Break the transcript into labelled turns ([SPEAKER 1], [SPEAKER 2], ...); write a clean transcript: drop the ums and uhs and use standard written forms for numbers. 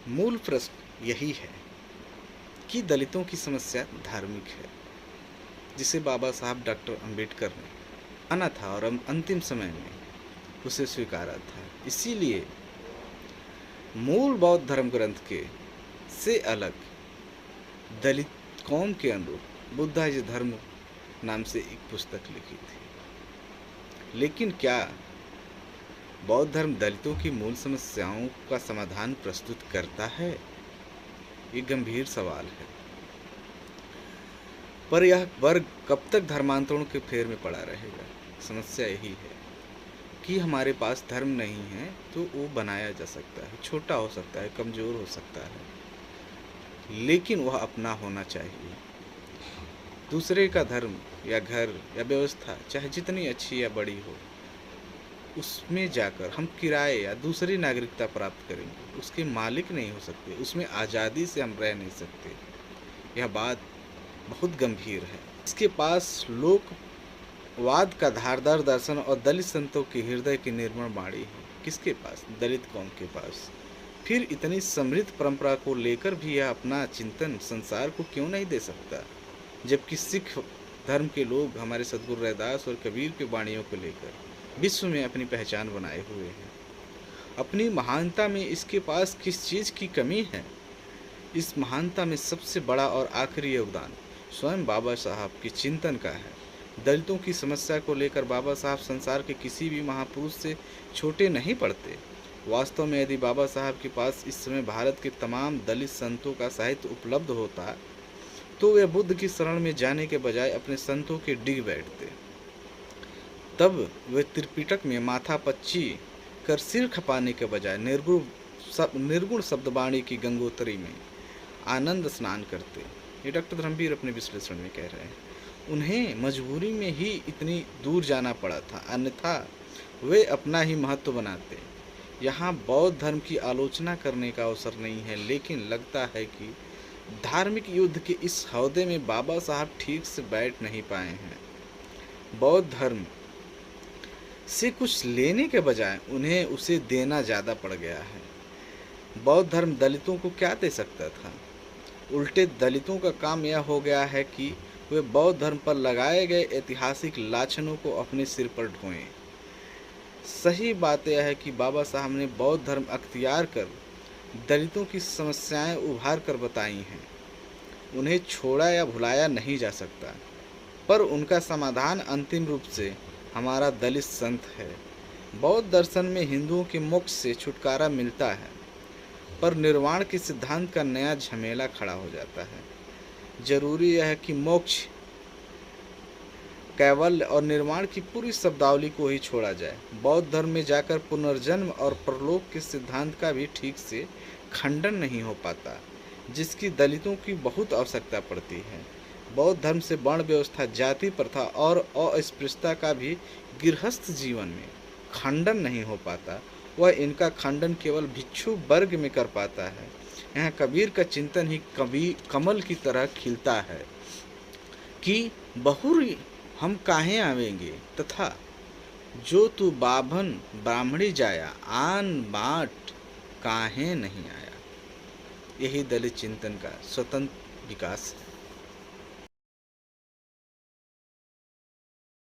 [SPEAKER 1] मूल प्रश्न यही है कि दलितों की समस्या धार्मिक है, जिसे बाबा साहब डॉक्टर अंबेडकर ने माना था और अंतिम समय में उसे स्वीकारा था। इसीलिए मूल बौद्ध धर्म ग्रंथ के से अलग दलित कौम के अनुरूप बुद्धाइज धर्म नाम से एक पुस्तक लिखी थी। लेकिन क्या बौद्ध धर्म दलितों की मूल समस्याओं का समाधान प्रस्तुत करता है? ये गंभीर सवाल है। पर यह वर्ग कब तक धर्मांतरण के फेर में पड़ा रहेगा? समस्या यही है कि हमारे पास धर्म नहीं है तो वो बनाया जा सकता है, छोटा हो सकता है, कमज़ोर हो सकता है, लेकिन वह अपना होना चाहिए। दूसरे का धर्म या घर या व्यवस्था चाहे जितनी अच्छी या बड़ी हो, उसमें जाकर हम किराए या दूसरी नागरिकता प्राप्त करेंगे, उसके मालिक नहीं हो सकते, उसमें आज़ादी से हम रह नहीं सकते। यह बात बहुत गंभीर है। इसके पास लोकवाद का धारदार दर्शन और दलित संतों के हृदय की निर्मल वाणी है। किसके पास? दलित कौम के पास। फिर इतनी समृद्ध परंपरा को लेकर भी यह अपना चिंतन संसार को क्यों नहीं दे सकता? जबकि सिख धर्म के लोग हमारे सद्गुरु रैदास और कबीर की वाणियों को लेकर विश्व में अपनी पहचान बनाए हुए हैं। अपनी महानता में इसके पास किस चीज़ की कमी है? इस महानता में सबसे बड़ा और आखिरी योगदान स्वयं बाबा साहब के चिंतन का है। दलितों की समस्या को लेकर बाबा साहब संसार के किसी भी महापुरुष से छोटे नहीं पड़ते। वास्तव में यदि बाबा साहब के पास इस समय भारत के तमाम दलित संतों का साहित्य उपलब्ध होता तो वे बुद्ध की शरण में जाने के बजाय अपने संतों के डिग बैठते। तब वे त्रिपिटक में माथा पच्ची कर सिर खपाने के बजाय निर्गुण शब्दवाणी की गंगोत्री में आनंद स्नान करते। ये डॉक्टर धर्मवीर अपने विश्लेषण में कह रहे हैं। उन्हें मजबूरी में ही इतनी दूर जाना पड़ा था, अन्यथा वे अपना ही महत्व बनाते। यहाँ बौद्ध धर्म की आलोचना करने का अवसर नहीं है, लेकिन लगता है कि धार्मिक युद्ध के इस हौदे में बाबा साहब ठीक से बैठ नहीं पाए हैं। बौद्ध धर्म से कुछ लेने के बजाय उन्हें उसे देना ज़्यादा पड़ गया है। बौद्ध धर्म दलितों को क्या दे सकता था? उल्टे दलितों का काम यह हो गया है कि वे बौद्ध धर्म पर लगाए गए ऐतिहासिक लाछनों को अपने सिर पर ढोएं। सही बात यह है कि बाबा साहब ने बौद्ध धर्म अख्तियार कर दलितों की समस्याएं उभार कर बताई हैं। उन्हें छोड़ा या भुलाया नहीं जा सकता, पर उनका समाधान अंतिम रूप से हमारा दलित संत है। बौद्ध दर्शन में हिंदुओं के मोक्ष से छुटकारा मिलता है, पर निर्वाण के सिद्धांत का नया झमेला खड़ा हो जाता है। जरूरी यह है कि मोक्ष, कैवल्य और निर्वाण की पूरी शब्दावली को ही छोड़ा जाए। बौद्ध धर्म में जाकर पुनर्जन्म और परलोक के सिद्धांत का भी ठीक से खंडन नहीं हो पाता, जिसकी दलितों की बहुत आवश्यकता पड़ती है। बौद्ध धर्म से वर्ण व्यवस्था, जाति प्रथा और अस्पृश्यता का भी गृहस्थ जीवन में खंडन नहीं हो पाता। वह इनका खंडन केवल भिक्षु वर्ग में कर पाता है। यहाँ कबीर का चिंतन ही कमल की तरह खिलता है कि बहुरी हम काहे आवेंगे, तथा जो तू बाभन ब्राह्मणी जाया, आन बाट काहे नहीं आया। यही दलित चिंतन का स्वतंत्र विकास है।